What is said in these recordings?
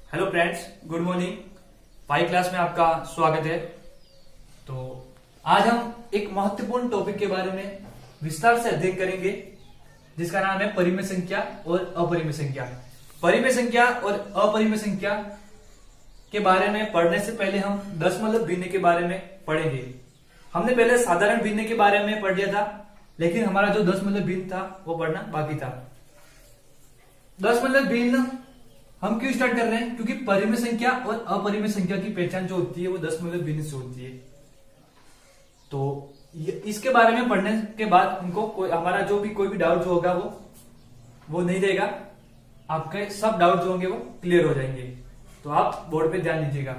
Hello friends, good morning. 5 class में आपका स्वागत है। तो आज हम एक महत्वपूर्ण टॉपिक के बारे में विस्तार से अध्ययन करेंगे, जिसका नाम है परिमेय संख्या और अपरिमेय संख्या। परिमेय संख्या और अपरिमेय संख्या के बारे में पढ़ने से पहले हम दशमलव भिन्न के बारे में पढ़ेंगे। हमने पहले साधारण भिन्न के बारे में पढ़ लिया था, लेकिन हमारा जो दशमलव भिन्न था वो पढ़ना बाकी था। दशमलव भिन्न हम क्यों स्टार्ट कर रहे हैं? क्योंकि परिमेय संख्या और अपरिमेय संख्या की पहचान जो होती है वो दशमलव भिन्न से होती है। तो इसके बारे में पढ़ने के बाद हमको हमारा जो भी कोई भी डाउट जो होगा वो नहीं रहेगा। आपके सब डाउट जो होंगे वो क्लियर हो जाएंगे। तो आप बोर्ड पे ध्यान दीजिएगा।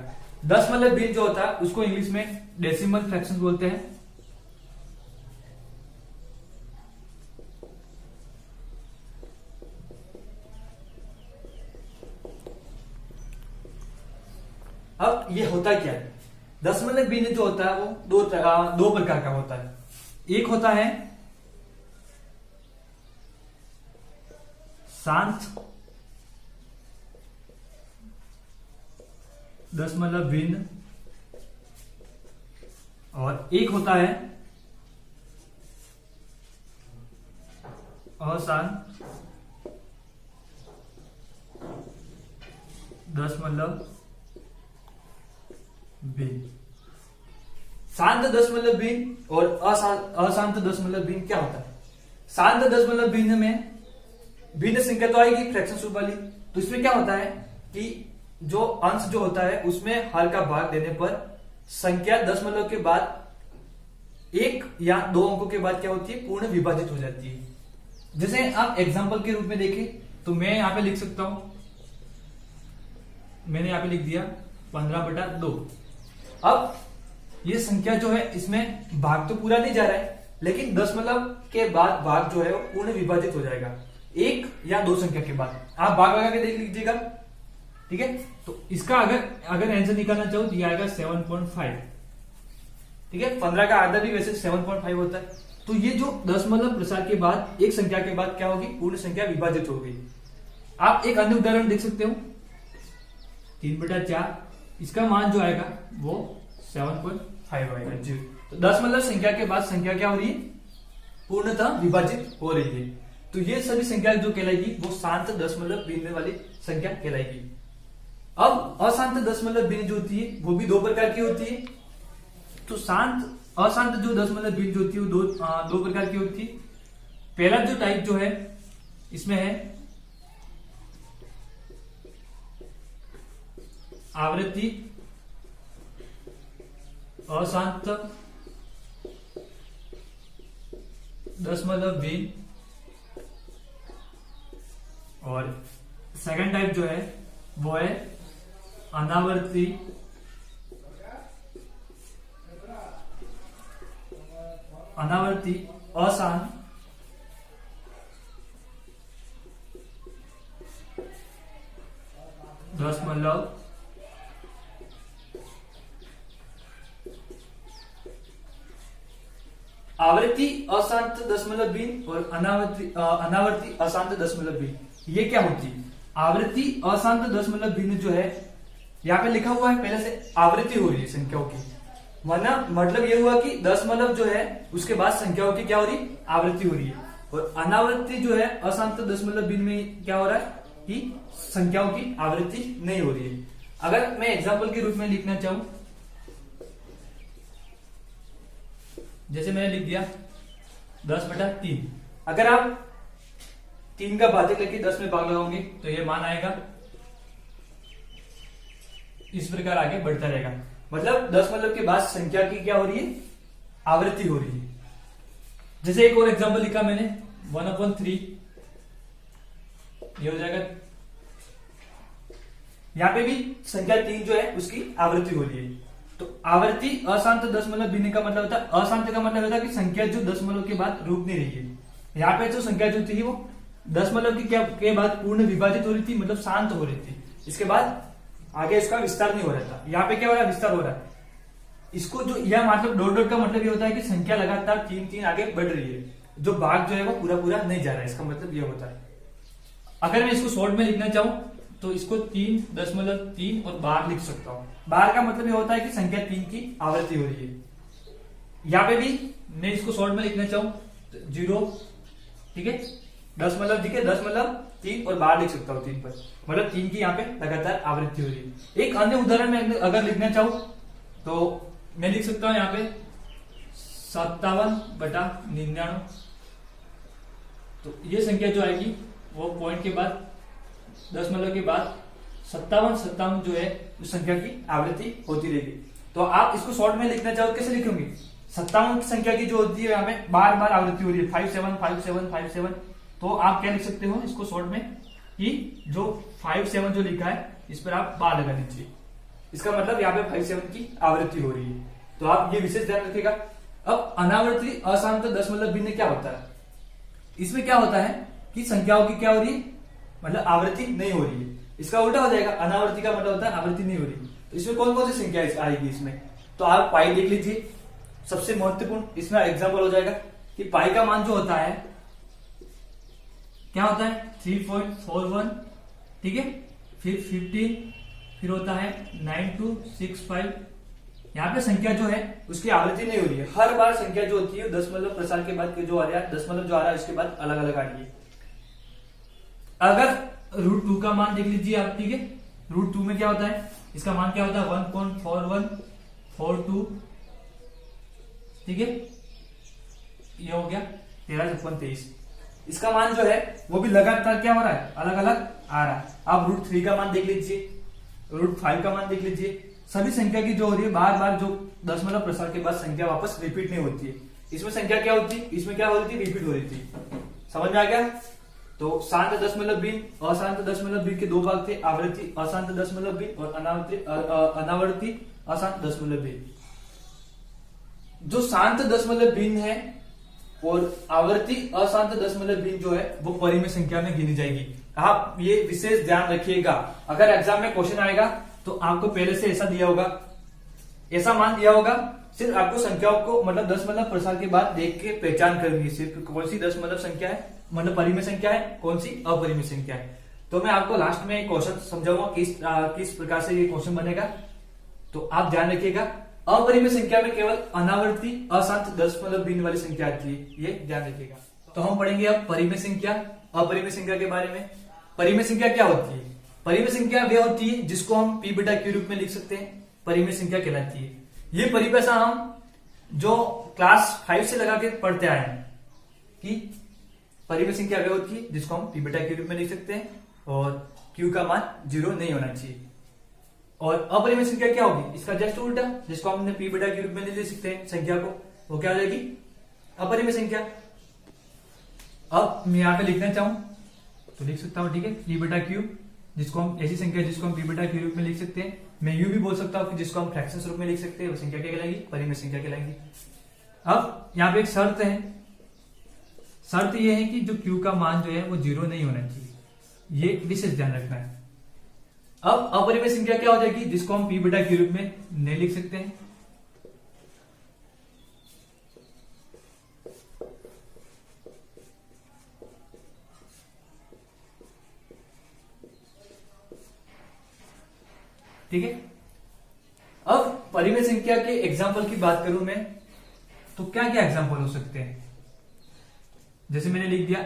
दशमलव भिन्न जो होता है उसको इंग्लिश में डेसिमल फ्रैक्शन बोलते हैं। अब ये होता क्या है? दशमलव भिन्न जो होता है वो दो प्रकार का होता है। एक होता है शांत दशमलव भिन्न और एक होता है अशांत दशमलव भिन्न। शांत दशमलव भिन्न और अशांत दशमलव भिन्न क्या होता है? शांत दशमलव भिन्न में भिन्न संख्या तो आएगी फ्रैक्शन रूप वाली। तो इसमें क्या होता है कि जो अंश जो होता है उसमें हर का भाग देने पर संख्या दशमलव के बाद एक या दो अंकों के बाद क्या होती है? पूर्ण विभाजित हो जाती है। जैसे आप एग्जांपल के रूप में देखें तो मैं यहां पे लिख सकता हूं, मैंने यहां पे लिख दिया 15/2। अब ये संख्या जो है इसमें भाग तो पूरा नहीं जा रहा है, लेकिन दशमलव के बाद भाग जो है वो पूर्ण विभाजित हो जाएगा एक या दो संख्या के बाद। आप भाग लगा के देख लीजिएगा, ठीक है। तो इसका अगर आंसर निकालना चाहो तो ये आएगा 7.5, ठीक है। 15 का आधा भी वैसे 7.5 होता है। तो ये जो दशमलव प्रसार के बाद एक संख्या के बाद क्या होगी? पूर्ण संख्या विभाजित होगी। आप एक अन्य उदाहरण देख सकते हो, 3/4, इसका मान जो आएगा वो 7.5 आएगा जी। तो दशमलव संख्या के बाद संख्या क्या हो रही है? पूर्णतः विभाजित हो रही है। तो ये सभी संख्या जो कहलाएगी वो शांत दशमलव भिन्न वाली संख्या कहलाएगी। अब अशांत दशमलव भिन्न जो होती है वो भी दो प्रकार की होती है। तो अशांत जो दशमलव भिन्न जो होती है वो दो प्रकार की होती है। पहला जो टाइप जो है इसमें है आवृत्ति अशांत दशमलव भिन्न और सेकंड टाइप जो है वो है अनावर्ती अशांत दशमलव आवृत्ति अशांत दशमलव भिन्न और अनावर्ती अशांत दशमलव भिन्न। ये क्या होती है? आवृत्ति अशांत दशमलव भिन्न जो है यहाँ पे लिखा हुआ है पहले से आवृत्ति हो रही है संख्याओं की, वरना मतलब ये हुआ कि दशमलव जो है उसके बाद संख्याओं की क्या हो रही है? आवृत्ति हो रही है। और अनावृत्ति जो है अशांत दशमलव भिन्न में क्या हो रहा है कि संख्याओं की आवृत्ति नहीं हो रही है। अगर मैं एग्जाम्पल के रूप में लिखना चाहूं, जैसे मैंने लिख दिया 10/3। अगर आप 3 का भाजक लेके 10 में भाग लगाओगे तो ये मान आएगा, इस प्रकार आगे बढ़ता रहेगा। मतलब दशमलव के बाद संख्या की क्या हो रही है? आवृत्ति हो रही है। जैसे एक और एग्जांपल लिखा मैंने 1/3, ये हो जाएगा। यहां पे भी संख्या 3 जो है उसकी आवृत्ति हो रही है। तो आवृत्ति अशांत दशमलव भिन्न का मतलब होता है, अशांत का मतलब होता है कि संख्या जो दशमलव के बाद रुक नहीं रही है। यहाँ पे जो संख्या जो थी वो दशमलव की क्या के बाद पूर्ण विभाजित हो रही थी, मतलब शांत हो रही थी। इसके बाद आगे इसका विस्तार नहीं हो रहा था। यहाँ पे क्या हो रहा है? विस्तार हो रहा है। इसको जो यह मतलब डॉट डॉट का मतलब ये होता है कि संख्या लगातार 3-3 आगे बढ़ रही है, जो भाग जो है वो पूरा पूरा नहीं जा रहा है, इसका मतलब ये होता है। अगर मैं इसको शॉर्ट में लिखना चाहूं तो इसको 3.3 और बार लिख सकता हूं। बार का मतलब ये होता है कि संख्या 3 की आवृत्ति हो रही है। यहाँ पे भी मैं इसको शॉर्ट में लिखना चाहूं तो 0, ठीक है, 10.3 और बार लिख सकता हूं 3 पर, मतलब 3 की यहाँ पे लगातार आवृत्ति हो रही है। एक अन्य उदाहरण में अगर लिखना चाहूं तो मैं लिख सकता हूं यहाँ पे 57/99। तो ये संख्या जो आएगी वो पॉइंट के बाद दशमलव के बाद 57 जो है उस संख्या की आवृत्ति होती रहेगी। तो आप इसको शॉर्ट में लिखना चाहो कैसे लिखोगे? 57 की संख्या की जो होती है यहाँ पे बार बार आवृत्ति हो रही है 575757। तो आप क्या लिख सकते हो इसको शॉर्ट में कि जो 57 जो लिखा है इस पर आप बार लगा दीजिए, इसका मतलब यहाँ पे 57 की आवृत्ति हो रही है। तो आप ये विशेष ध्यान रखिएगा। अब अनावर्ती अशांत दशमलव भिन्न क्या होता है? इसमें क्या होता है कि संख्याओं की क्या हो रही है, मतलब आवृत्ति नहीं हो रही है। इसका उल्टा हो जाएगा, अनावर्ती का मतलब होता है आवृत्ति नहीं हो रही। तो इसमें कौन कौन सी संख्या आएगी इसमें? तो आप पाई देख लीजिए, सबसे महत्वपूर्ण इसमें एग्जाम्पल हो जाएगा कि पाई का मान जो होता है क्या होता है 3.41, ठीक है, फिर 15, फिर होता है 9265। यहाँ पे संख्या जो है उसकी आवृत्ति नहीं हो रही है। हर बार संख्या जो होती है दशमलव प्रसार के बाद जो आ रहा है, दशमलव जो आ रहा है इसके बाद अलग अलग आ रही है। अगर √2 का मान देख लीजिए आप, ठीक है, √2 में क्या होता है, इसका मान क्या होता है 1.4142, ठीक है, ये हो गया 13.23। इसका मान जो है वो भी लगातार क्या हो रहा है, अलग अलग आ रहा है। आप √3 का मान देख लीजिए, √5 का मान देख लीजिए। सभी संख्या की जो हो रही है बार बार जो दशमलव प्रसार के बाद संख्या वापस रिपीट नहीं होती है। इसमें संख्या क्या होती है, इसमें क्या हो रही थी, रिपीट हो रही थी। समझ में आ गया? तो शांत दशमलव भिन्न, अशांत दशमलव भिन्न के दो भाग थे, आवृत्ति अशांत दशमलव भिन्न और अनावर्ती अशांत दशमलव भिन्न। जो शांत दशमलव भिन्न है और आवर्ती अशांत दशमलव भिन्न जो है वो परिमेय संख्या में गिनी जाएगी। आप ये विशेष ध्यान रखिएगा। अगर एग्जाम में क्वेश्चन आएगा तो आपको पहले से ऐसा दिया होगा, ऐसा मान दिया होगा, सिर्फ आपको संख्याओं को मतलब दशमलव प्रसार के बाद देख के पहचान करनी है सिर्फ कौन सी दशमलव संख्या है, मतलब परिमेय संख्या है, कौन सी अपरिमेय संख्या है। तो मैं आपको लास्ट में क्वेश्चन समझाऊंगा किस प्रकार से ये क्वेश्चन बनेगा। तो आप ध्यान रखिएगा, अपरिमेय संख्या में केवल अनावर्ती अशांत दशमलव भिन्न वाली संख्या आती है, ये ध्यान रखिएगा। तो हम पढ़ेंगे अब परिमेय संख्या, अपरिमेय संख्या के बारे में। परिमेय संख्या क्या होती है? परिमेय संख्या वह होती है जिसको हम p बटा के रूप में लिख सकते हैं, परिमेय संख्या कहलाती है। ये परिभाषा हम जो क्लास 5 से लगा के पढ़ते आए हैं कि परिमेय संख्या वह होती है जिसको हम p बटा के रूप में लिख सकते हैं और q का मान 0 नहीं होना चाहिए। और अपरिमेय संख्या क्या होगी, इसका जस्ट उल्टा, जिसको हमने p बटा के रूप में नहीं लिख सकते हैं संख्या को, वो क्या हो जाएगी, अपरिमेय संख्या। अब मैं यहाँ पे लिखना चाहूं तो लिख सकता हूं, ठीक है, p बटा q, जिसको हम ऐसी संख्या जिसको हम p बटा के रूप में लिख सकते हैं। मैं यूं भी बोल सकता हूं कि जिसको हम फ्रैक्शंस रूप में लिख सकते हैं, वो संख्या क्या कहलाएगी, परिमेय संख्या कहलाएगी। अब यहाँ पे एक शर्त है, शर्त ये है कि जो q का मान जो है वो 0 नहीं होना चाहिए, ये विशेष ध्यान रखना है। अब अपरिमेय संख्या क्या हो जाएगी, जिसको हम p बटा के रूप में नहीं लिख सकते हैं। ठीक है। अब परिमेय संख्या के एग्जाम्पल की बात करूं मैं तो क्या क्या एग्जाम्पल हो सकते हैं। जैसे मैंने लिख दिया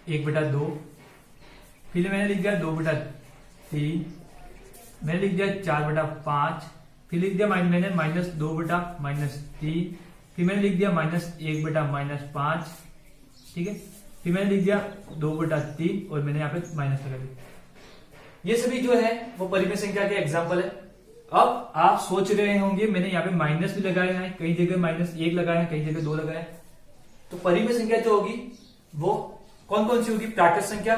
1/2, फिर मैंने लिख दिया 2/3, मैंने लिख दिया 4/5, फिर लिख दिया मैंने -2/-3, फिर मैंने लिख दिया -1/-5, ठीक है, फिर मैंने लिख दिया 2/3 और मैंने यहाँ पे माइनस लगा दिया। ये सभी जो है वो परिमेय संख्या के एग्जाम्पल है। अब आप सोच रहे होंगे मैंने यहाँ पे माइनस भी लगाया है, कई जगह -1 लगाया है, कई जगह 2 लगाया है। तो परिमेय संख्या जो होगी वो कौन कौन सी होगी, प्राकृत संख्या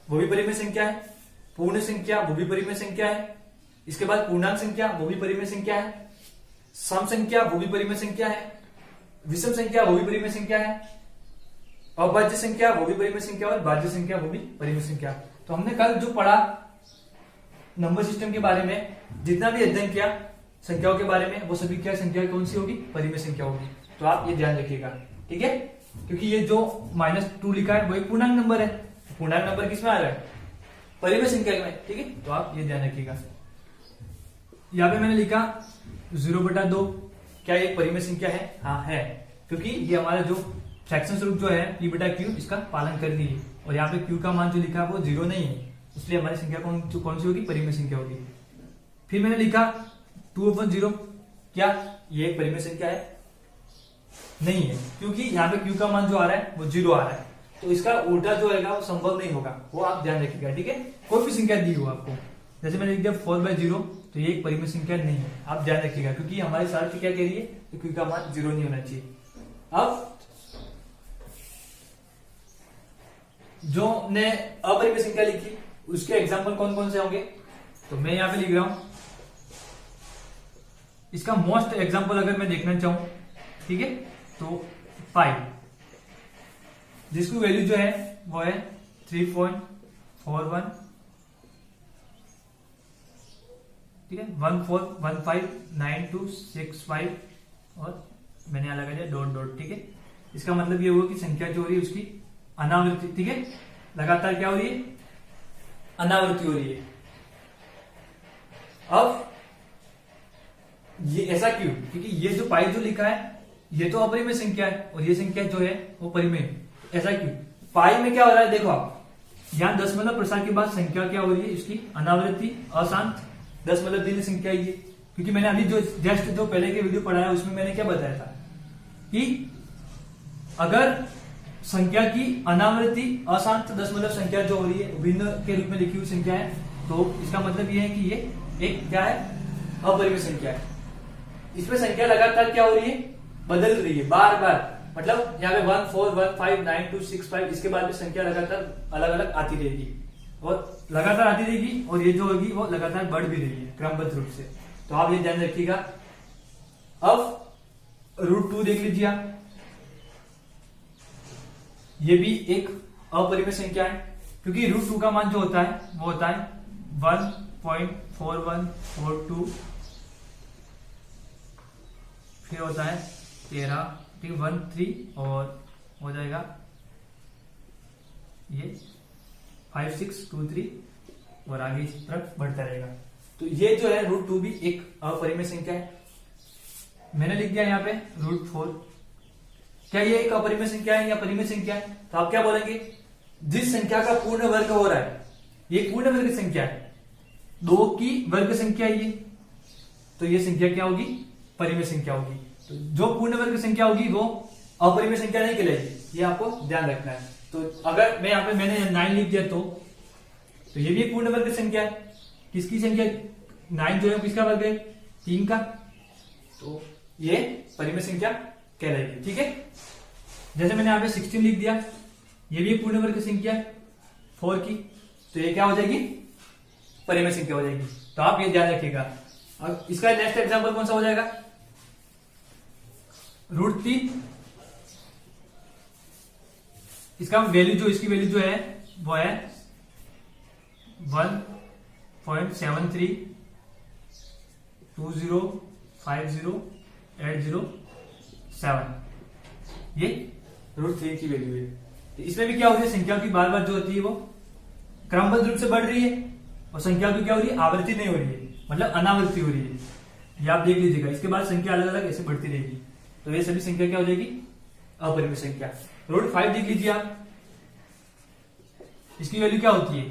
वो भी परिमेय संख्या है, पूर्ण संख्या वो भी परिमेय संख्या है, इसके बाद पूर्णांक संख्या वो भी परिमेय संख्या है, सम संख्या वो भी परिमेय संख्या है, विषम संख्या वो भी परिमेय संख्या है, अभाज्य संख्या वो भी परिमेय संख्या और भाज्य संख्या वो भी परिमेय संख्या। तो हमने कल जो पढ़ा नंबर सिस्टम के बारे में, जितना भी अध्ययन किया संख्याओं के बारे में, वो सभी क्या संख्या कौन सी होगी, परिमेय संख्या होगी। तो आप ये ध्यान रखिएगा, ठीक है, क्योंकि ये जो -2 लिखा है वो एक पूर्णांक नंबर है। पूर्णांक नंबर किसमें आ रहा है, परिमेय संख्या में, ठीक है। तो आप ये ध्यान रखिएगा। यहाँ पे मैंने लिखा 0/2, क्या ये परिमेय संख्या है? हाँ है, क्योंकि ये हमारा जो फ्रैक्शन स्वरूप जो है p/q इसका पालन कर रही है, और यहाँ पे q का मान जो लिखा है वो 0 नहीं है, इसलिए हमारी संख्या कौन सी होगी? परिमेय संख्या होगी। फिर मैंने लिखा 2/0, क्या ये एक परिमेय संख्या है? नहीं है, क्योंकि यहाँ पे q का मान जो आ रहा है वो 0 आ रहा है, तो इसका उल्टा जो है वो संभव नहीं होगा, वो आप ध्यान रखिएगा, ठीक है। कोई भी संख्या दी हो आपको, जैसे मैंने लिख दिया 4/0, तो ये एक परिमेय संख्या नहीं है, आप ध्यान रखिएगा, क्योंकि हमारी शर्त क्या कह रही है? q का मान 0 नहीं होना चाहिए। अब जो ने अपरिमेय संख्या लिखी उसके एग्जाम्पल कौन कौन से होंगे? तो मैं यहां पे लिख रहा हूं, इसका मोस्ट एग्जाम्पल अगर मैं देखना चाहूं, ठीक है, तो 5, जिसकी वैल्यू जो है वो है 3.41, ठीक है, 14159265, और मैंने अलग लिया डॉट डॉट, ठीक है। इसका मतलब ये हुआ कि संख्या जो हो रही है उसकी अनावृत्ति, ठीक है, लगातार क्या हो रही है? अनावृत्ति हो रही है। अब ये ऐसा क्यों? क्योंकि ये जो पाई जो लिखा है ये तो अपरिमेय संख्या है, और ये संख्या जो है वो परिमेय। ऐसा क्यों? पाई में क्या हो रहा है? देखो आप, यहाँ दशमलव प्रसार के बाद संख्या क्या हो रही है? इसकी अनावृत्ति, अशांत, दशमलव भिन्न संख्या ये, क्योंकि मैंने अभी जो जस्ट जो पहले के वीडियो पढ़ाया उसमें मैंने क्या बताया था कि अगर संख्या की अनावृत्ति अशांत दशमलव संख्या जो हो रही है भिन्न के रूप में लिखी हुई संख्या है, तो इसका मतलब ये है कि ये एक क्या है? अपरिमेय संख्या है। इसमें संख्या लगातार क्या हो रही है? बदल रही है बार बार, मतलब यहाँ पे 1 4 1 5 9 2 6 5, इसके बाद में संख्या लगातार अलग अलग आती रहेगी, और लगातार आती रहेगी, और ये जो होगी वो लगातार बढ़ भी रही है क्रमबद्ध रूप से। तो आप ये ध्यान रखिएगा। अब √2 देख लीजिए आप, ये भी एक अपरिमेय संख्या है, क्योंकि √2 का मान जो होता है वो होता है 1.4142, फिर होता है 13, ठीक, 13, और हो जाएगा ये 5623, और आगे इस तरफ बढ़ता रहेगा। तो ये जो है √2 भी एक अपरिमेय संख्या है। मैंने लिख दिया यहाँ पे √4, क्या ये एक अपरिमेय संख्या है या परिमेय संख्या है? तो आप क्या बोलेंगे? जिस संख्या का पूर्ण वर्ग हो रहा है, ये पूर्ण वर्ग संख्या है, 2 की वर्ग संख्या है ये, तो ये संख्या क्या होगी? परिमेय संख्या होगी। तो जो पूर्ण वर्ग संख्या होगी वो अपरिमेय संख्या नहीं कहलाएगी, ये आपको ध्यान रखना है। तो अगर मैं यहाँ पे मैंने 9 लिख दिया तो ये भी पूर्ण वर्ग संख्या है। किसकी संख्या? 9 जो है किसका वर्ग है? 3 का, तो ये परिमेय संख्या कहलाएगी, ठीक है। जैसे मैंने यहाँ पे 16 लिख दिया, ये भी पूर्ण वर्ग संख्या है 4 की, तो ये क्या हो जाएगी? परिमेय संख्या हो जाएगी। तो आप ये ध्यान रखिएगा। अब इसका नेक्स्ट एग्जांपल कौन सा हो जाएगा? √3, इसका वैल्यू जो इसकी वैल्यू जो है वो है 1.7320508007, ये √3 की वैल्यू है। तो इसमें भी क्या हो रही है? संख्या की बार बार जो होती है वो क्रमबद्ध रूप से बढ़ रही है, और संख्या की क्या हो रही है? आवृत्ति नहीं हो रही है, मतलब अनावृत्ति हो रही है। ये आप देख लीजिएगा, इसके बाद संख्या अलग अलग ऐसे बढ़ती रहेगी, तो ये सभी संख्या क्या हो जाएगी? अपरिमेय संख्या। √5 देख लीजिए आप, इसकी वैल्यू क्या होती है?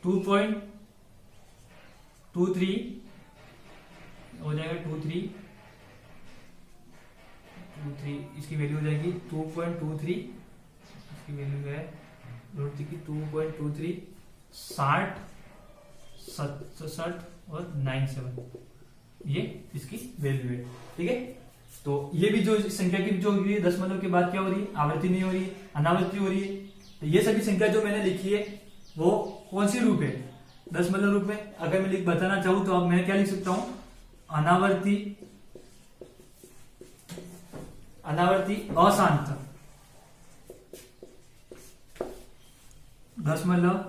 2.23 हो जाएगा, 23, इसकी वैल्यू हो जाएगी 2.23, इसकी वैल्यू है √3 की 2.23, 60, 67 और 97, ये इसकी वैल्यू है, ठीक है। तो ये भी जो संख्या की जो होगी दशमलव के बाद क्या हो रही है? आवृत्ति नहीं हो रही है, अनावृत्ति हो रही है। तो ये सभी संख्या जो मैंने लिखी है वो कौन सी रूप है? दशमलव रूप में। अगर मैं बताना चाहूं तो अब मैं क्या लिख सकता हूं? अनावर्ती अशांत दशमलव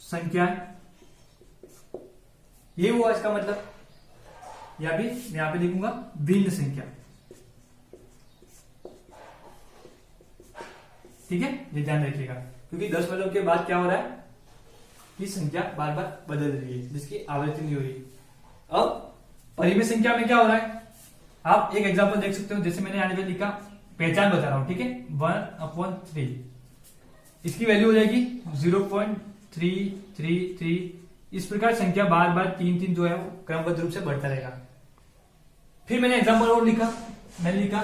संख्या, ये हुआ इसका मतलब। या भी मैं यहां पे लिखूंगा भिन्न संख्या। ठीक है, ये ध्यान रखिएगा, क्योंकि दशमलव के बाद क्या हो रहा है कि संख्या बार बार बदल रही है जिसकी आवृत्ति नहीं हो रही। अब परिमेय संख्या में क्या हो रहा है, आप एक एग्जांपल देख सकते हो, जैसे मैंने यहाँ पे लिखा, पहचान बता रहा हूं, ठीक है, 1/3, इसकी वैल्यू हो जाएगी 0.333। इस प्रकार संख्या बार बार 3 जो है वो क्रमबद्ध रूप से बढ़ता रहेगा। फिर मैंने एग्जांपल और लिखा, मैंने लिखा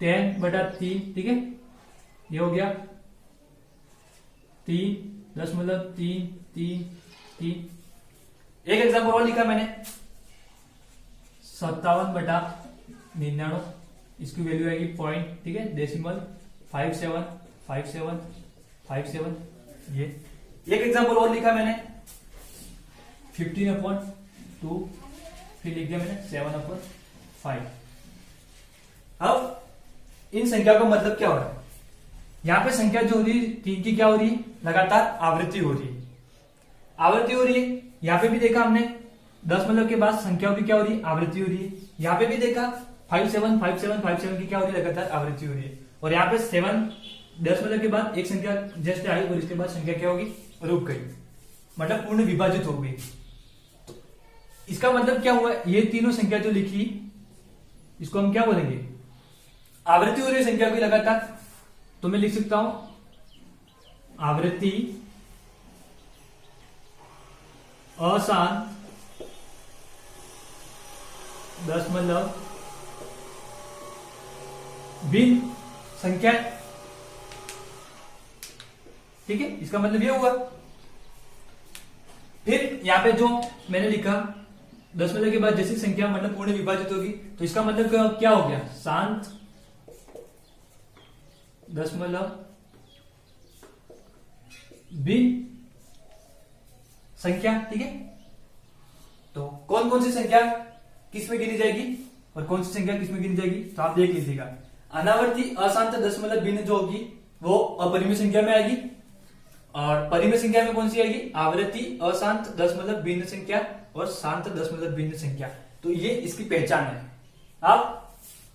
10/3, ठीक है, ये हो गया 3.333। एक एग्जांपल और लिखा मैंने 57/99, इसकी वैल्यू आएगी पॉइंट, ठीक है, डेसिमल 575757, ये एक एग्जांपल और लिखा मैंने 15/2, फिर लिख दिया मैंने 7/5। अब इन संख्या का मतलब क्या हो रहा है, यहां पे संख्या जो हो रही है 3 की क्या हो रही है, लगातार आवृत्ति हो रही है, आवृत्ति हो रही है। यहां पे भी देखा हमने दशमलव के बाद संख्याओं की क्या हो रही है, आवृत्ति हो रही है। यहां पे भी देखा 575757 की क्या हो रही है, लगातार आवृत्ति हो रही है। और यहाँ पे 7 दशमलव के बाद एक संख्या जस्ट आई और इसके बाद संख्या क्या होगी, रुक गई, मतलब पूर्ण विभाजित हो गई। तो इसका मतलब क्या हुआ, ये तीनों संख्या जो लिखी इसको हम क्या बोलेंगे, आवृत्ति हो रही है संख्या की लगातार। तो मैं लिख सकता हूं आवृत्ति अशांत दशमलव भिन्न संख्या, ठीक है, इसका मतलब ये हुआ। फिर यहां पे जो मैंने लिखा दशमलव के बाद जैसी संख्या मतलब पूर्ण विभाजित होगी, तो इसका मतलब क्या हो गया, शांत दशमलव भिन्न संख्या, ठीक है। तो कौन कौन सी संख्या किस में गिनी जाएगी और कौन सी संख्या किस में गिनी जाएगी, तो आप देख लीजिएगा। अनावर्ती अशांत दशमलव भिन्न जो होगी वो अपरिमेय संख्या में आएगी, और परिमेय संख्या में कौन सी आएगी, आवृत्ति अशांत दशमलव भिन्न संख्या और शांत दशमलव भिन्न संख्या। तो ये इसकी पहचान है, आप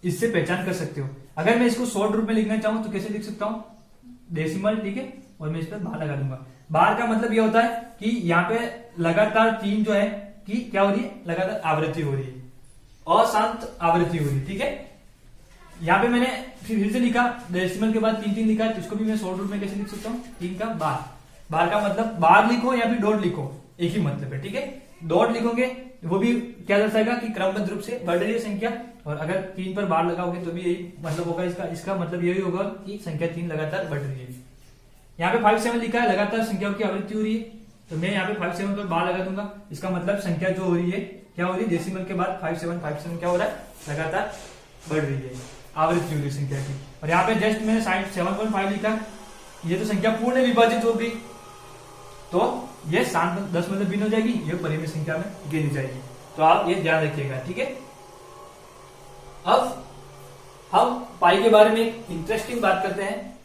इससे पहचान कर सकते हो। अगर मैं इसको शॉर्ट रूप में लिखना चाहूं तो कैसे लिख सकता हूं, डेसिमल, ठीक है, और मैं इस पर बार लगा दूंगा। बार का मतलब यह होता है कि यहाँ पे लगातार 3 जो है कि क्या हो रही है, लगातार आवृत्ति हो रही है, अशांत आवृत्ति हो रही है, ठीक है। यहाँ पे मैंने फिर से लिखा डेसिमल के बाद 3 लिखा है, तो इसको भी मैं शॉर्ट रूप में कैसे लिख सकता हूँ, 3 का बार। बार का मतलब बार लिखो या फिर डॉट लिखो, एक ही मतलब है, ठीक है। डॉट लिखोगे वो भी क्या दर्शाएगा कि क्रमबद्ध रूप से बढ़ रही है संख्या, और अगर 3 पर बार लगाओगे तो भी यही मतलब होगा इसका मतलब यही होगा कि संख्या 3 लगातार बढ़ रही है। यहाँ पे 5-7 लिखा है, लगातार संख्याओं की आवृत्ति हो रही है, तो मैं यहाँ पे 5-7 पर बार लगा दूंगा। इसका मतलब संख्या जो हो रही है क्या हो रही है, डेसिमल के बाद 5-7 क्या हो रहा है, लगातार बढ़ रही है, आवृत्ति हो रही है संख्या की। और यहाँ पे जस्ट मैंने 7.5 लिखा, ये तो संख्या पूर्ण विभाजित हो गई, तो ये शांत दशमलव भिन्न हो जाएगी, ये परिमेय संख्या में गिनी जाएगी। तो आप ये ध्यान रखिएगा, ठीक है। अब हम पाई के बारे में एक इंटरेस्टिंग बात करते हैं।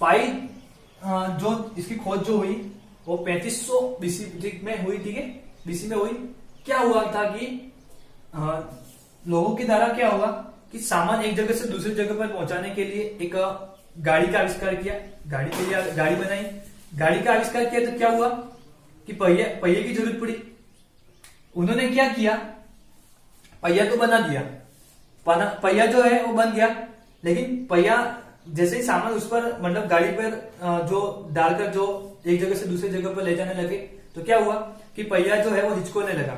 पाई जो इसकी खोज जो हुई वो 3500 बीसी में हुई, ठीक है, बीसी में हुई। क्या हुआ था कि लोगों के द्वारा क्या हुआ कि सामान एक जगह से दूसरी जगह पर पहुंचाने के लिए एक गाड़ी का आविष्कार किया, गाड़ी के लिए गाड़ी बनाई, गाड़ी का आविष्कार किया तो क्या हुआ कि पहिए की जरूरत पड़ी। उन्होंने क्या किया, पहिया तो बना दिया, पहिया जो है वो बन गया, लेकिन पहिया जैसे ही सामान उस पर मतलब गाड़ी पर जो डालकर जो एक जगह से दूसरी जगह पर ले जाने लगे, तो क्या हुआ कि पहिया जो है वो हिचकोने लगा,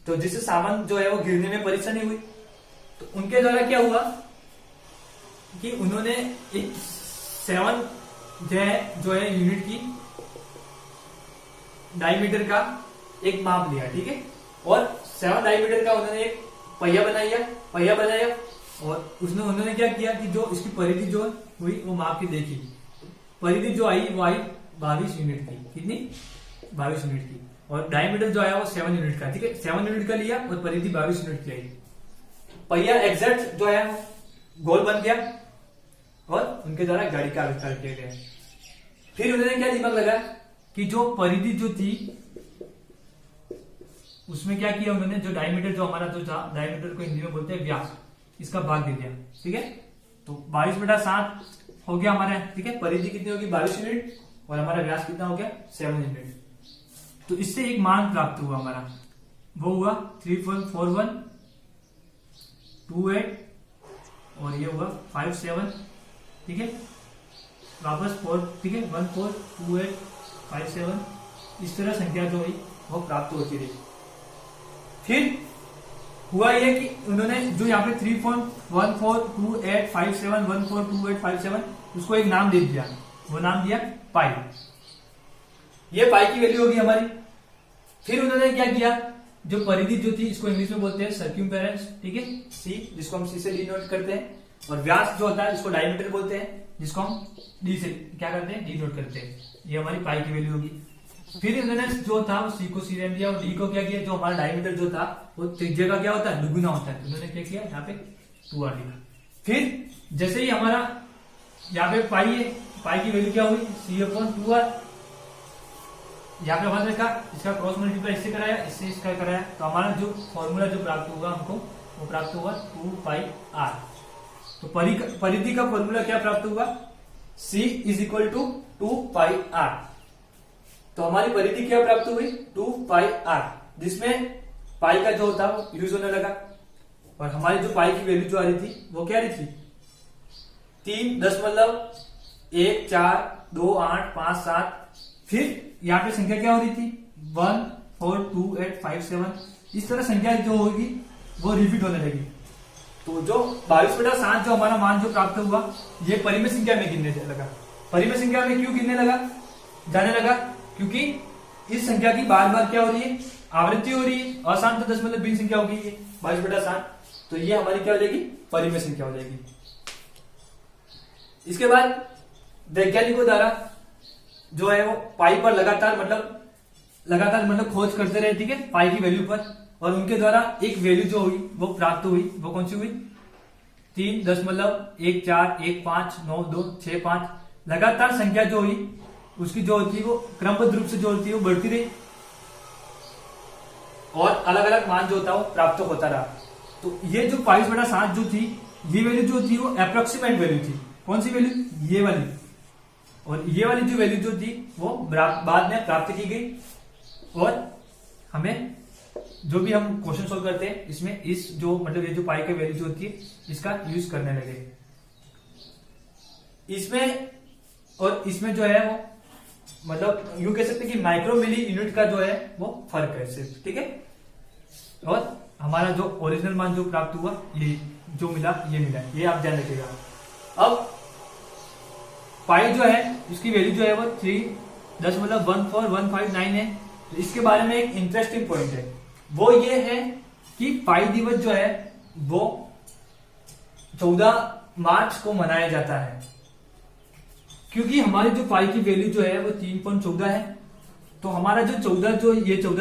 तो जिससे सामान जो है वो गिरने में परेशानी हुई। तो उनके द्वारा क्या हुआ कि उन्होंने एक 7 जो है यूनिट की डायमीटर का एक माप लिया, ठीक है, और 7 डायमीटर का उन्होंने एक पहिया बनाया और उसने उन्होंने क्या किया कि जो इसकी परिधि जो हुई वो माप की देखी, परिधि जो आई वो आई 22 यूनिट की, कितनी 22 यूनिट की, और डायमीटर जो आया वो 7 यूनिट का, ठीक है, 7 यूनिट का लिया और परिधि 22 यूनिट की आई। पहिया एग्जैक्ट जो है गोल बन गया और उनके द्वारा गाड़ी का आविष्कार किया गया। फिर उन्होंने क्या दिमाग लगा कि जो परिधि जो थी उसमें क्या किया उन्होंने, जो डायमीटर जो हमारा जो था, डायमीटर को हिंदी में बोलते हैं व्यास, इसका भाग दे दिया, ठीक है। तो 22/7 हो गया हमारा, ठीक है। परिधि कितनी होगी 22 यूनिट और हमारा व्यास कितना हो गया 7 यूनिट। तो इससे एक मान प्राप्त हुआ हमारा, वो हुआ 3.4128 और ये हुआ 57, ठीक है। वापस 4, ठीक है, 142857 इस तरह संख्या जो हुई वो प्राप्त होती रही। फिर हुआ ये कि उन्होंने जो यहाँ पे 3.142857 उसको एक नाम दे दिया, वो नाम दिया पाई। ये पाई की वैल्यू होगी हमारी। फिर उन्होंने क्या किया, जो परिधि जो थी इसको इंग्लिश में बोलते हैं सर्क्यूम्फेरेंस, ठीक है, सी, जिसको हम सी से डिनोट करते हैं, और व्यास जो होता है इसको डायमीटर बोलते हैं, जिसको हम डी से क्या करते हैं डिनोट करते हैं। ये हमारी पाई की वैल्यू होगी। फिर उन्होंने जो था वो सी को सी रहने दिया और डी को क्या किया, जो हमारा डायमीटर जो था वो त्रिज्या का क्या होता है दुगुना होता है, उन्होंने क्या किया यहाँ पे 2r लिखा। फिर जैसे ही हमारा यहाँ पे पाई है, पाई की वैल्यू क्या हुई C/2r, यहाँ पे हमारे का इसका क्रॉस मल्टीप्लाई इससे कराया, इससे इसका कराया, तो हमारा जो फॉर्मूला जो प्राप्त होगा हमको वो प्राप्त होगा 2πr। तो परिधि का फॉर्मूला क्या प्राप्त हुआ, C = 2πr। तो हमारी परिधि क्या प्राप्त हुई 2πr, जिसमें पाई का जो होता है वो यूज होने लगा। और हमारी जो पाई की वैल्यू जो आ रही थी वो क्या रही थी 3.14285 फिर यहाँ पे संख्या क्या हो रही थी 142857। इस तरह संख्या जो होगी वो रिपीट होने लगी। तो जो 22/7 जो हमारा मान जो प्राप्त हुआ ये परिमेय संख्या में गिनने लगा। परिमेय संख्या में क्यों गिनने लगा, जाने लगा, क्योंकि इस संख्या की बार बार क्या हो रही है आवृत्ति हो रही है। अशांत दशमलव भिन्न संख्या होगी ये 22/7, तो ये हमारी क्या हो जाएगी परिमेय संख्या हो जाएगी। इसके बाद वैज्ञानिकों द्वारा जो है वो पाई पर लगातार मतलब खोज करते रहे, ठीक है, पाई की वैल्यू पर, और उनके द्वारा एक वैल्यू जो हुई वो प्राप्त हुई। वो कौन सी हुई 3.14159265। लगातार संख्या जो हुई उसकी जो होती है वो क्रमबद्ध रूप से जो होती है वो बढ़ती रही और अलग अलग मान जो होता है वो प्राप्त होता रहा। तो ये जो 22/7 जो थी ये वैल्यू जो थी वो अप्रोक्सीमेट वैल्यू थी। कौन सी वैल्यू, ये वाली, और ये वाली जो वैल्यू जो थी वो बाद में प्राप्त की गई। और हमें जो भी हम क्वेश्चन सोल्व करते हैं इसमें इस जो मतलब ये जो पाई की वैल्यू जो होती है इसका यूज करने लगे। इसमें और इसमें जो है वो मतलब यूं कह सकते हैं कि माइक्रो मिली यूनिट का जो है वो फर्क है सिर्फ, ठीक है। और हमारा जो ओरिजिनल मान जो प्राप्त हुआ ये जो मिला ये मिला, ये आप ध्यान रखिएगा। अब पाई जो है इसकी वैल्यू जो है वो 3.14159 है। तो इसके बारे में एक इंटरेस्टिंग पॉइंट है, वो ये है कि पाई दिवस जो है वो 14 मार्च को मनाया जाता है, क्योंकि हमारी जो पाई की वैल्यू जो है वो 3.14 है। तो हमारा जो 14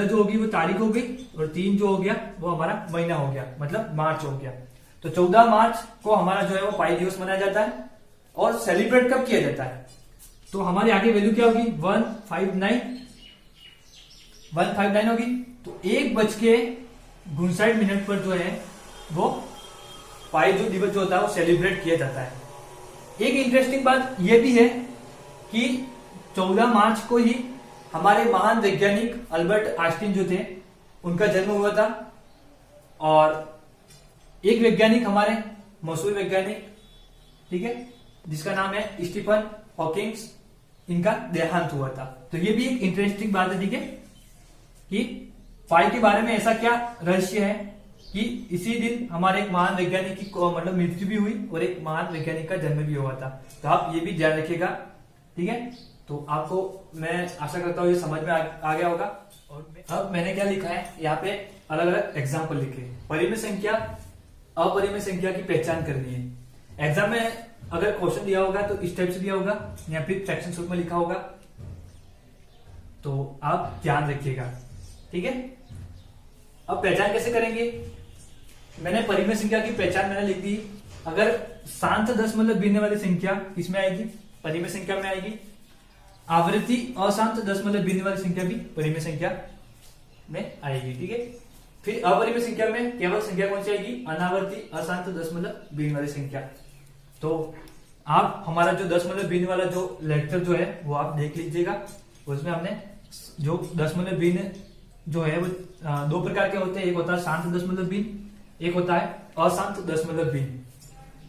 जो होगी वो तारीख हो गई और 3 जो हो गया वो हमारा महीना हो गया, मतलब मार्च हो गया। तो 14 मार्च को हमारा जो है वो पाई दिवस मनाया जाता है। और सेलिब्रेट कब किया जाता है, तो हमारी आगे वैल्यू क्या होगी 159 होगी। तो 1:59 पर जो है वो पाई जो दिवस जो होता है वो सेलिब्रेट किया जाता है। एक इंटरेस्टिंग बात यह भी है कि 14 मार्च को ही हमारे महान वैज्ञानिक अल्बर्ट आइंस्टीन जो थे उनका जन्म हुआ था। और एक वैज्ञानिक हमारे मशहूर वैज्ञानिक, ठीक है, जिसका नाम है स्टीफन हॉकिंग्स, इनका देहांत हुआ था। तो ये भी एक इंटरेस्टिंग बात है, ठीक है, कि पाई के बारे में ऐसा क्या रहस्य है कि इसी दिन हमारे एक महान वैज्ञानिक की मतलब मृत्यु भी हुई और एक महान वैज्ञानिक का जन्म भी हुआ था। तो आप ये भी ध्यान रखिएगा, ठीक है। तो आपको मैं आशा करता हूँ ये समझ में आ गया होगा। और अब मैंने क्या लिखा है यहाँ पे अलग अलग एग्जाम्पल लिखे। परिमेय संख्या अपरिमेय संख्या की पहचान करनी है। एग्जाम में अगर क्वेश्चन दिया होगा तो इस टाइप से दिया होगा या फिर फ्रैक्शन सूत्र में लिखा होगा, तो आप ध्यान रखिएगा, ठीक है। अब पहचान कैसे करेंगे, मैंने परिमेय संख्या की पहचान मैंने लिख दी। अगर शांत दशमलव भिन्न वाली संख्या किसमें आएगी, परिमेय संख्या में आएगी। आवृत्ति अशांत दशमलव भिन्न वाली संख्या भी परिमेय संख्या में आएगी, ठीक है। फिर अपरिमेय संख्या में केवल संख्या कौन सी आएगी, अनावर्ती अशांत दशमलव भिन्न वाली संख्या। तो आप हमारा जो 10 भिन्न वाला जो लेक्चर जो है वो आप देख लीजिएगा। उसमें हमने जो 10 भिन्न जो है वो 2 प्रकार के होते हैं। एक होता है शांत 10 भिन्न, एक होता है अशांत 10 भिन्न।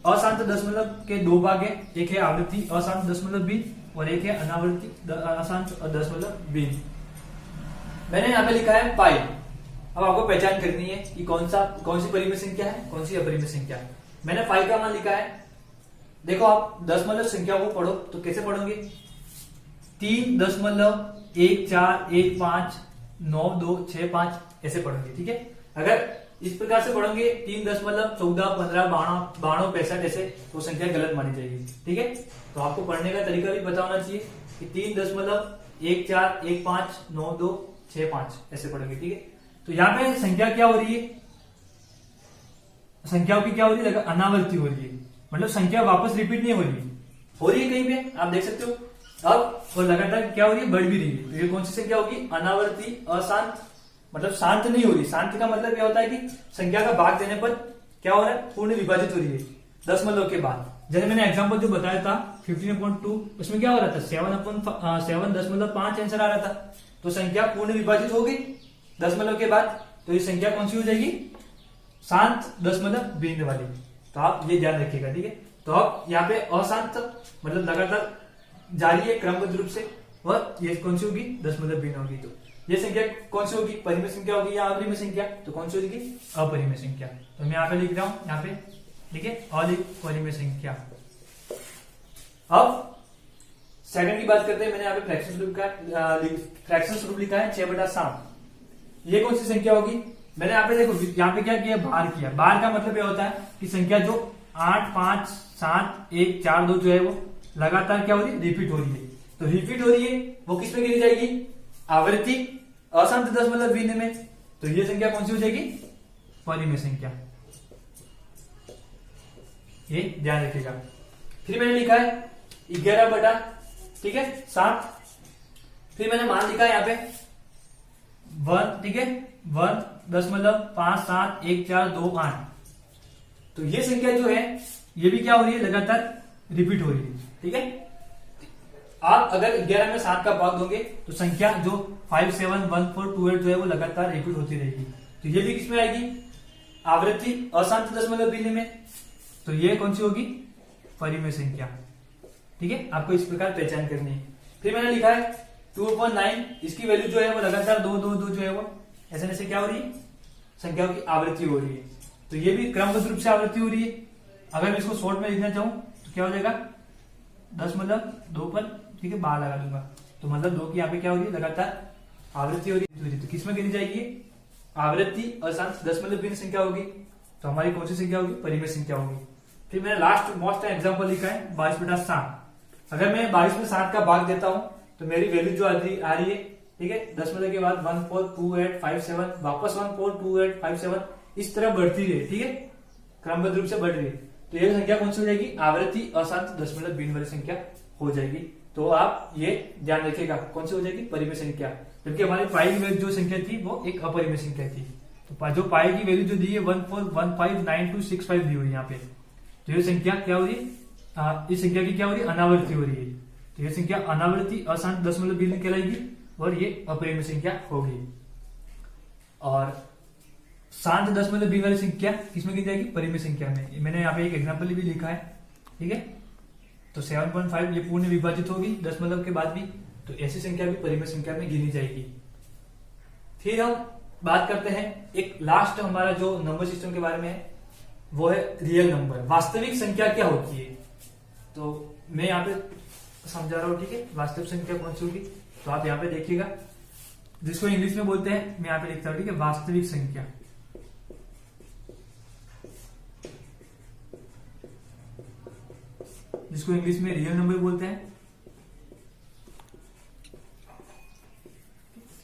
अशांत 10 के 2 भाग है, एक है आवृत्ति अशांत 10 भिन्न और एक है अनावृत्ति अशांत 10 भिन्न। मैंने यहाँ पे लिखा है पाई। अब आपको पहचान करनी है कि कौन सी परिमेय संख्या है, कौन सी अपरिमेय संख्या है। मैंने पाई का मान लिखा है। देखो आप दशमलव संख्या को पढ़ो तो कैसे पढ़ोगे, 3.14159265 ऐसे पढ़ोगे, ठीक है। अगर इस प्रकार से पढ़ोगे 3.14159265 ऐसे तो संख्या गलत मानी जाएगी, ठीक है। तो आपको पढ़ने का तरीका भी पता होना चाहिए कि 3.14159265 ऐसे पढ़ोगे, ठीक है। तो यहाँ पे संख्या क्या हो रही है, संख्याओं की क्या हो रही है, अनावृत्ति हो रही है, मतलब संख्या वापस रिपीट नहीं हो रही है कहीं पे, आप देख सकते हो। अब वो लगातार क्या हो रही है, बढ़ भी रही है। तो ये कौन सी संख्या होगी, अनावृत्ति अशांत, मतलब शांत नहीं हो रही। शांत का मतलब क्या होता है कि संख्या का भाग देने पर क्या हो रहा है, पूर्ण विभाजित हो रही है दशमलव के बाद। जैसे मैंने एग्जांपल जो बताया था 15.2, उसमें क्या हो रहा था 7.5 आंसर आ रहा था। तो संख्या पूर्ण विभाजित हो गई दशमलव के बाद, तो ये संख्या कौन सी हो जाएगी, शांत दशमलव भिन्न वाली। तो आप ये ध्यान रखिएगा, ठीक है। तो अब यहाँ पे अशांत मतलब लगातार जारी है क्रमबद्ध रूप से, और ये कौन सी होगी, दशमलव भिन्न होगी। तो ये संख्या कौन सी होगी, परिमेय संख्या होगी या अपरिमेय संख्या, तो कौन सी होगी, अपरिमेय संख्या। तो मैं यहाँ पे लिख रहा हूं, यहाँ पे ठीक है, अपरिमेय संख्या। अब सेकंड की बात करते हैं। मैंने यहाँ पे फ्रैक्शन स्वरूप लिखा है 6/7। ये कौन सी संख्या होगी, मैंने यहाँ पे देखो, यहाँ पे क्या किया, बार किया। बार का मतलब यह होता है कि संख्या जो 8, 5, 7, 1, 4, 2 जो है वो लगातार क्या हो रही है, रिपीट हो रही है। तो रिपीट हो रही है वो किस में गिनी जाएगी, आवृत्ति अशांत दशमलव भिन्न में। तो ये संख्या कौन सी हो जाएगी, परिमेय संख्या। ये ध्यान रखिएगा। फिर मैंने लिखा है 11/7, ठीक है, 7। फिर मैंने मान लिखा है यहाँ पे 1, ठीक है, 1.571428। तो ये संख्या जो है ये भी क्या हो रही है, लगातार रिपीट हो रही है, ठीक है। आप अगर 11 में 7 का भाग दोगे तो संख्या जो 571428 जो है वो लगातार रिपीट होती रहेगी। तो ये भी किसमें आएगी, आवृत्ति अशांत दशमलव भिन्न में। तो ये कौन सी होगी, परिमेय संख्या, ठीक है। आपको इस प्रकार पहचान करनी है। फिर मैंने लिखा है 2/9, इसकी वैल्यू जो है वो लगातार 2, 2, 2 जो है वो ऐसे ऐसे क्या हो रही है, संख्याओं की आवृत्ति हो रही है। तो ये भी क्रमबद्ध रूप से आवृत्ति हो रही है। अगर मैं इसको शॉर्ट में लिखना चाहूं तो क्या हो जाएगा, 10/2 पर, ठीक है, बार लगा दूंगा। तो मतलब 2 की यहाँ पे क्या हो रही है, लगातार आवृत्ति हो रही है। तो किसमें गिनी जाएगी, आवृत्ति अशांत दशमलव भिन्न संख्या होगी। तो हमारी कौन सी संख्या होगी, परिमेय संख्या होगी। फिर मैंने लास्ट मोस्ट एग्जाम्पल लिखा है 22/7। अगर मैं 22 में 7 का भाग देता हूं तो मेरी वैल्यू जो आ रही है, ठीक है, दशमलव के बाद 142857, वापस 142857, इस तरह बढ़ती है, ठीक है, क्रमबद्ध रूप से बढ़ रही है। तो ये संख्या कौन सी हो जाएगी, आवृत्ति अशांत दशमलव भिन्न वाली संख्या हो जाएगी। तो आप ये ध्यान रखिएगा कौन सी हो जाएगी, परिमेय संख्या। जबकि हमारी पाई की जो संख्या थी वो एक अपरिमेय संख्या थी। तो जो पाई की वैल्यू जो दी है 14159265 दी हुई है यहाँ पे। तो ये संख्या क्या हो रही है, इस संख्या की क्या हो रही है, अनावृत्ति हो रही है। तो ये संख्या अनावृत्ति अशांत दशमलव भिन्न कहलाएगी और ये अपरिमेय संख्या होगी। और शांत दशमलव भिन्न वाली संख्या किसमें गिनी जाएगी, परिमेय संख्या में। मैंने यहाँ पे एक एग्जांपल भी लिखा है, ठीक है। तो 7.5 ये पूर्ण विभाजित होगी दशमलव के बाद भी, तो ऐसी संख्या भी परिमेय संख्या में गिनी जाएगी। फिर हम बात करते हैं एक लास्ट हमारा जो नंबर सिस्टम के बारे में है, वो है रियल नंबर। वास्तविक संख्या क्या होती है, तो मैं यहाँ पे समझा रहा हूं, ठीक है। वास्तविक संख्या कौन सी होगी, तो आप यहाँ पे देखिएगा, जिसको इंग्लिश में बोलते हैं, मैं यहाँ पे लिखता हूं, ठीक है, वास्तविक संख्या। जिसको इंग्लिश में रियल नंबर बोलते हैं।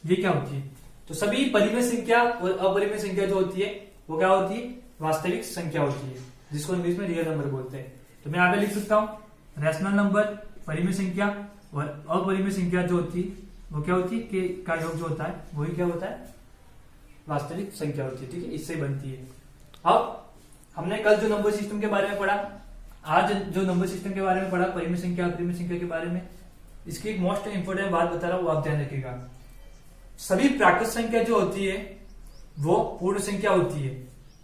ये क्या होती है, तो सभी परिमेय संख्या और अपरिमेय संख्या जो होती है वो क्या होती है, वास्तविक संख्या होती है, जिसको इंग्लिश में रियल नंबर बोलते हैं। तो मैं यहाँ पे लिख सकता हूं, रैशनल नंबर परिमेय संख्या और अपरिमेय संख्या जो होती है वो क्या होती है, के का योग जो होता है वही क्या होता है, वास्तविक संख्या होती है, ठीक है, इससे बनती है। अब हमने कल जो नंबर सिस्टम के बारे में पढ़ा, आज जो नंबर सिस्टम के बारे में पढ़ा, परिमेय संख्या अपरिमेय संख्या के बारे में, इसकी एक मोस्ट इंपोर्टेंट बात बता रहा हूं, वो आप ध्यान रखिएगा। सभी प्राकृत संख्या जो होती है वो पूर्ण संख्या होती है,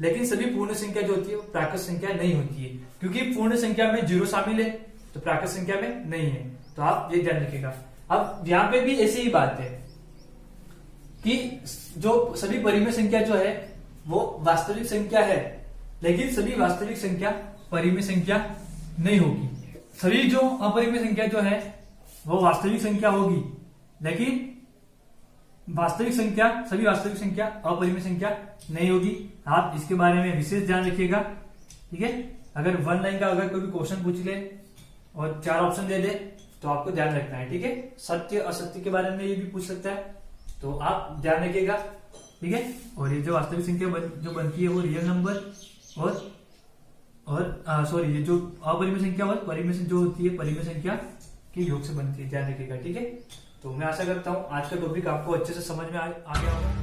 लेकिन सभी पूर्ण संख्या जो होती है वो प्राकृत संख्या नहीं होती है, क्योंकि पूर्ण संख्या में 0 शामिल है तो प्राकृत संख्या में नहीं है। तो आप ये ध्यान रखिएगा। अब यहाँ पे भी ऐसी ही बात है कि जो सभी परिमेय संख्या जो है वो वास्तविक संख्या है, लेकिन सभी वास्तविक संख्या परिमेय संख्या नहीं होगी। सभी जो अपरिमेय संख्या जो है वो वास्तविक संख्या होगी, लेकिन वास्तविक संख्या, सभी वास्तविक संख्या अपरिमेय संख्या नहीं होगी। आप इसके बारे में विशेष ध्यान रखिएगा, ठीक है। अगर 1 लाइन का अगर कोई भी क्वेश्चन पूछ ले और 4 ऑप्शन दे दे तो आपको ध्यान रखना है, ठीक है। सत्य असत्य के बारे में ये भी पूछ सकता है, तो आप ध्यान रखिएगा, ठीक है। और ये जो वास्तविक संख्या जो बनती है वो रियल नंबर और सॉरी, ये जो अपरिमेय संख्या और परिमेय जो होती है परिमेय संख्या के योग से बनती है, ध्यान रखिएगा, ठीक है। तो मैं आशा करता हूं आज का टॉपिक आपको अच्छे से समझ में आ गया होगा।